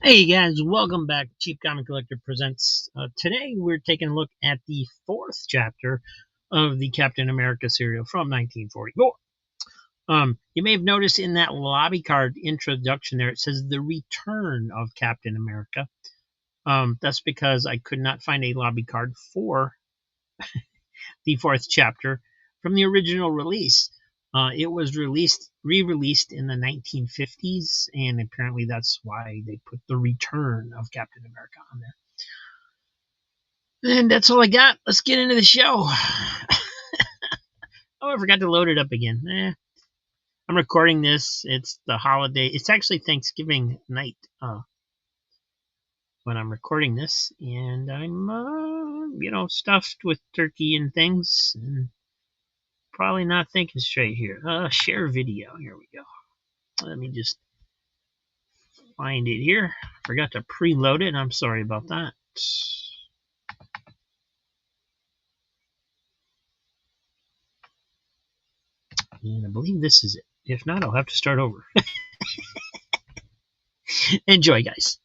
Hey guys, welcome back. Cheap Comic Collector presents. Today we're taking a look at the fourth chapter of the Captain America serial from 1944. You may have noticed in that lobby card introduction there, it says the return of Captain America. That's because I could not find a lobby card for the fourth chapter from the original release. It was re-released in the 1950s, and apparently that's why they put the return of Captain America on there. And that's all I got. Let's get into the show. Oh, I forgot to load it up again. I'm recording this. It's the holiday. It's actually Thanksgiving night when I'm recording this, and I'm stuffed with turkey and things, and probably not thinking straight here. Share video. Here we go. Let me just find it here. Forgot to preload it. I'm sorry about that. And I believe this is it. If not, I'll have to start over. Enjoy, guys.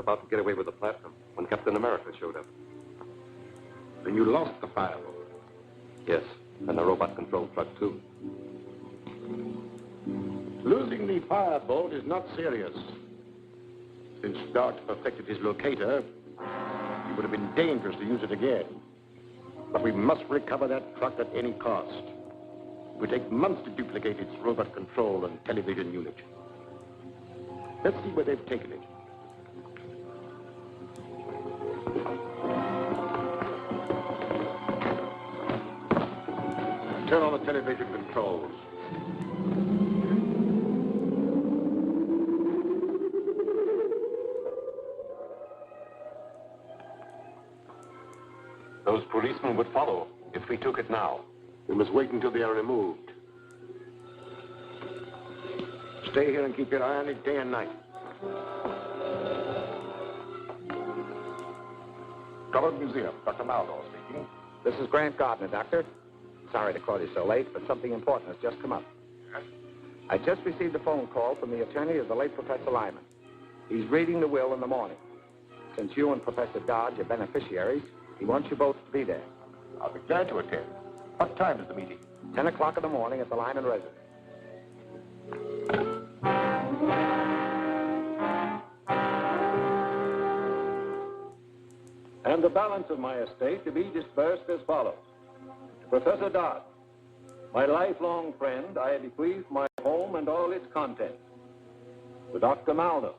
about to get away with the platinum when Captain America showed up. Then you lost the fireboat? Yes, and the robot-controlled truck, too. Losing the fireboat is not serious. Since Dodge perfected his locator, it would have been dangerous to use it again. But we must recover that truck at any cost. It would take months to duplicate its robot control and television unit. Let's see where they've taken it. Turn on the television controls. Those policemen would follow if we took it now. We must wait until they are removed. Stay here and keep your eye on it day and night. Government Museum, Dr. Maldor speaking. This is Grant Gardner, Doctor. Sorry to call you so late, but something important has just come up. Yes? I just received a phone call from the attorney of the late Professor Lyman. He's reading the will in the morning. Since you and Professor Dodge are beneficiaries, he wants you both to be there. I'll be glad to attend. What time is the meeting? 10 o'clock in the morning at the Lyman residence. And the balance of my estate to be dispersed as follows. To Professor Dodge, my lifelong friend, I bequeath my home and all its contents. To Dr. Maldo,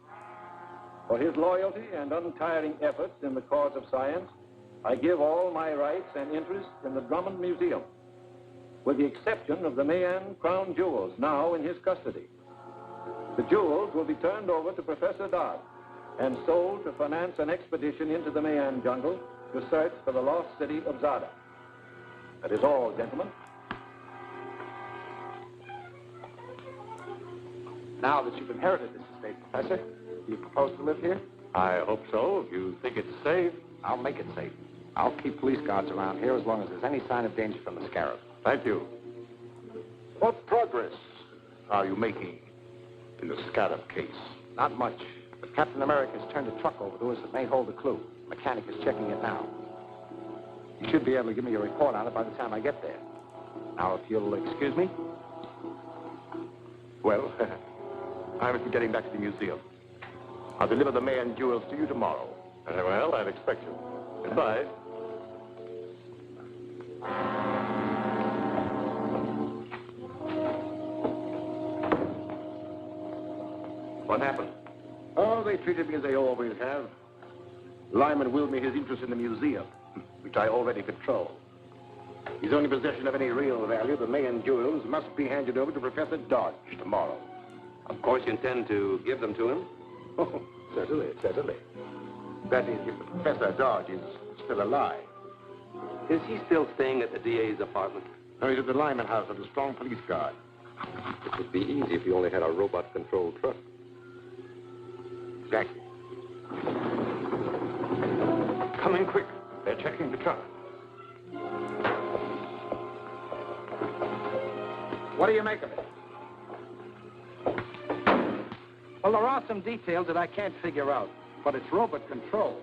for his loyalty and untiring efforts in the cause of science, I give all my rights and interests in the Drummond Museum, with the exception of the Mayan crown jewels now in his custody. The jewels will be turned over to Professor Dodge and sold to finance an expedition into the Mayan jungle to search for the lost city of Zada. That is all, gentlemen. Now that you've inherited this estate, Professor, do you propose to live here? I hope so, if you think it's safe. I'll make it safe. I'll keep police guards around here as long as there's any sign of danger from the scarab. Thank you. What progress are you making in the Scarab case? Not much, but Captain America has turned a truck over to us that may hold a clue. The mechanic is checking it now. You should be able to give me a report on it by the time I get there. Now, if you'll excuse me. Well, I must be getting back to the museum. I'll deliver the Mayan jewels to you tomorrow. Very well, I'd expect you. Goodbye. What happened? Oh, they treated me as they always have. Lyman willed me his interest in the museum, which I already control. His only possession of any real value, the Mayan jewels, must be handed over to Professor Dodge tomorrow. Of course you intend to give them to him? Oh, certainly, certainly. That is, if Professor Dodge is still alive. Is he still staying at the DA's apartment? No, he's at the Lyman house with a strong police guard. It would be easy if you only had a robot-controlled truck. Exactly. Come in quick. They're checking the truck. What do you make of it? Well, there are some details that I can't figure out, but it's robot control.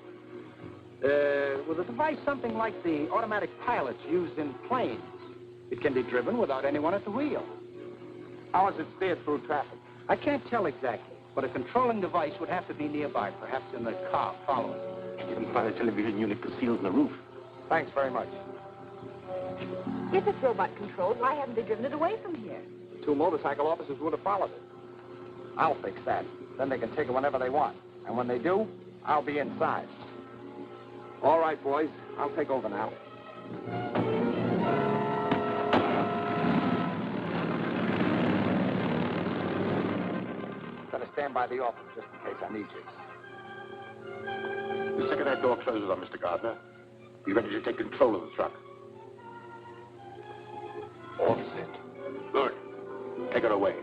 With a device something like the automatic pilots used in planes, it can be driven without anyone at the wheel. How is it steered through traffic? I can't tell exactly, but a controlling device would have to be nearby, perhaps in the car following. You can find a television unit concealed in the roof. Thanks very much. If it's robot controlled, why haven't they driven it away from here? 2 motorcycle officers would have followed it. I'll fix that. Then they can take it whenever they want. And when they do, I'll be inside. All right, boys. I'll take over now. Gonna stand by the office just in case I need you. The second that door closes on Mr. Gardner, be ready to take control of the truck. All set. Good. Take her away.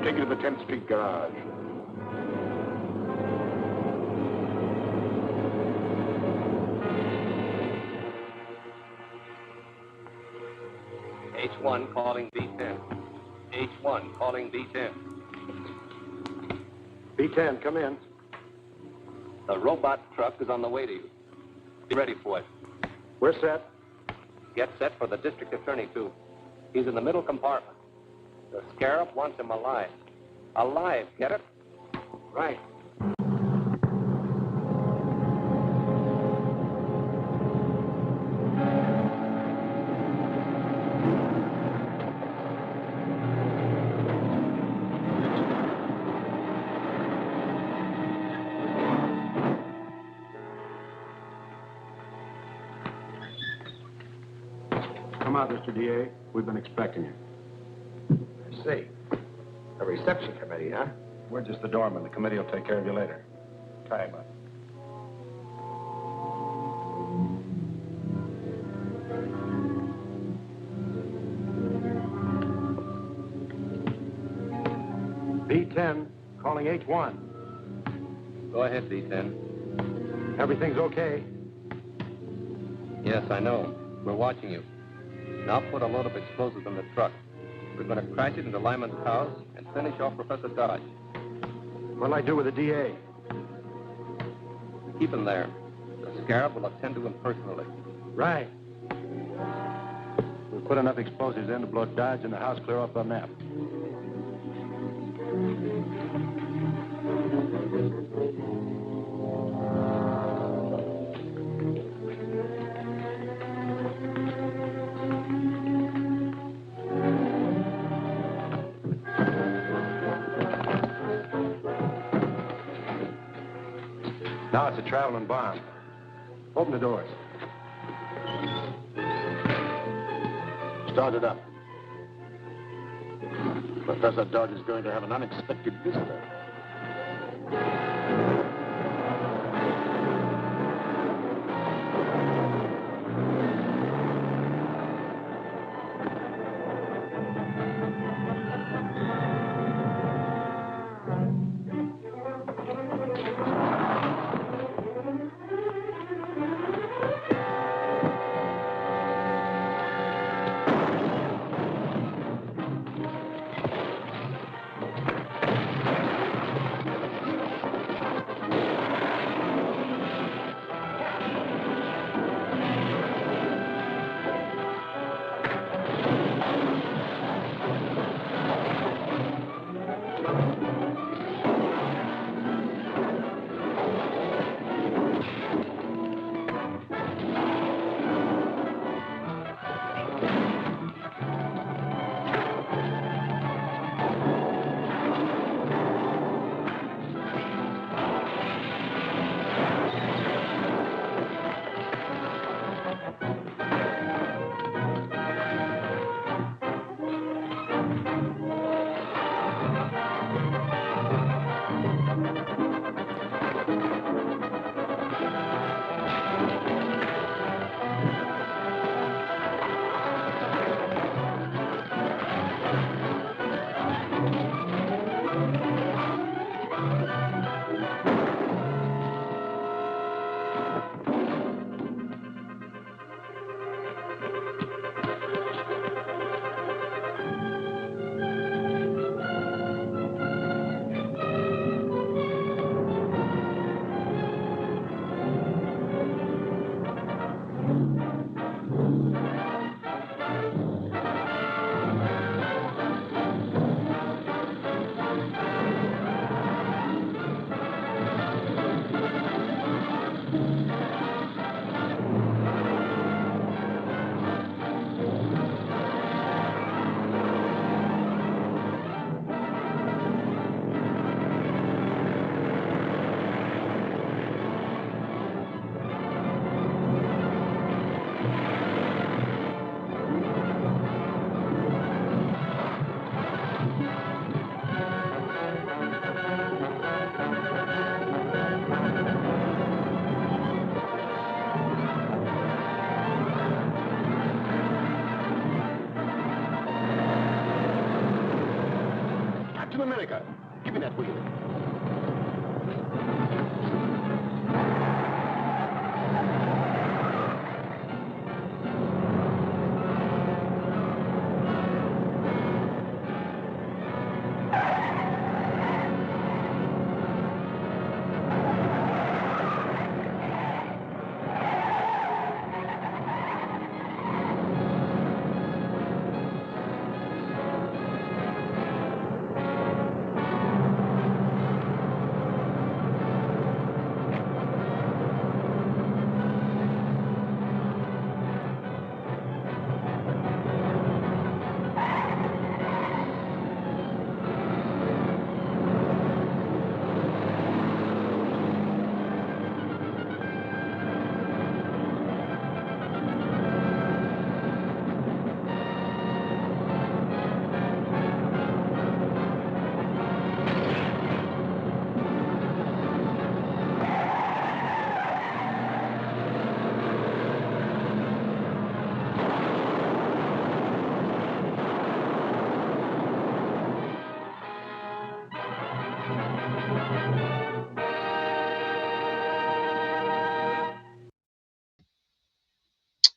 Take her to the 10th Street garage. H1 calling B10. H1 calling B10. B10, come in. The robot truck is on the way to you. Be ready for it. We're set. Get set for the district attorney, too. He's in the middle compartment. The scarab wants him alive. Alive, get it? Right. Come out, Mr. DA. We've been expecting you. I see. A reception committee, huh? We're just the doorman. The committee will take care of you later. Tie him up. B10, calling H1. Go ahead, B10. Everything's okay. Yes, I know. We're watching you. Now put a load of explosives in the truck. We're going to crash it into Lyman's house and finish off Professor Dodge. What'll I do with the DA? Keep him there. The scarab will attend to him personally. Right. We'll put enough explosives in to blow Dodge and the house clear off the map. Now it's a traveling bomb. Open the doors. Start it up. Professor Dodge is going to have an unexpected visitor. America. Give me that wheel.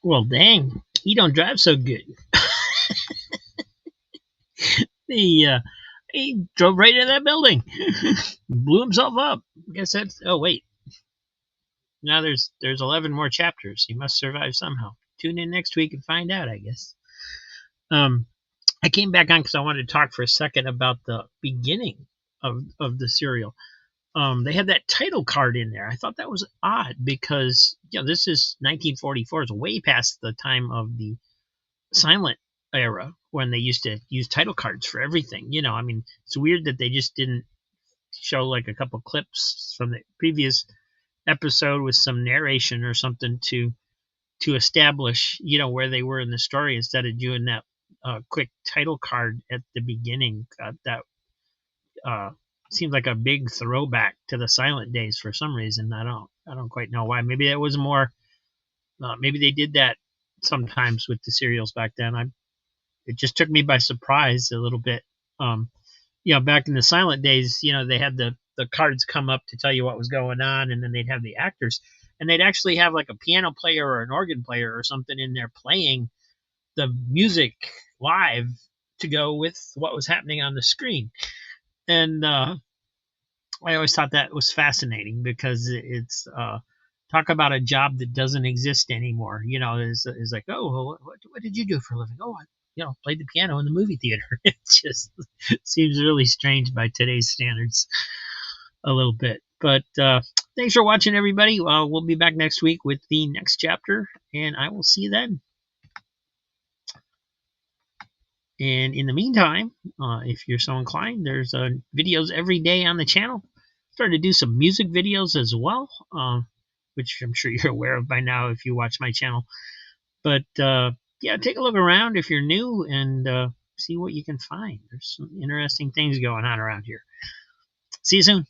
Well, dang, he don't drive so good. He drove right into that building, blew himself up. I guess that's. Oh wait, now there's 11 more chapters. He must survive somehow. Tune in next week and find out, I guess. I came back on because I wanted to talk for a second about the beginning of the serial. They had that title card in there. I thought that was odd because this is 1944. It's way past the time of the silent era when they used to use title cards for everything. I mean, it's weird that they just didn't show like a couple clips from the previous episode with some narration or something to establish where they were in the story instead of doing that quick title card at the beginning. That seems like a big throwback to the silent days for some reason. I don't quite know why. Maybe that was more. Maybe they did that sometimes with the serials back then. It just took me by surprise a little bit. Back in the silent days, they had the cards come up to tell you what was going on, and then they'd have the actors, and they'd actually have like a piano player or an organ player or something in there playing the music live to go with what was happening on the screen. And I always thought that was fascinating because it's talk about a job that doesn't exist anymore. Is like, oh, well, what did you do for a living? Oh, I played the piano in the movie theater. It just seems really strange by today's standards a little bit. But thanks for watching, everybody. We'll be back next week with the next chapter, and I will see you then. And in the meantime, if you're so inclined, there's videos every day on the channel. Started to do some music videos as well, which I'm sure you're aware of by now if you watch my channel. But take a look around if you're new and see what you can find. There's some interesting things going on around here. See you soon.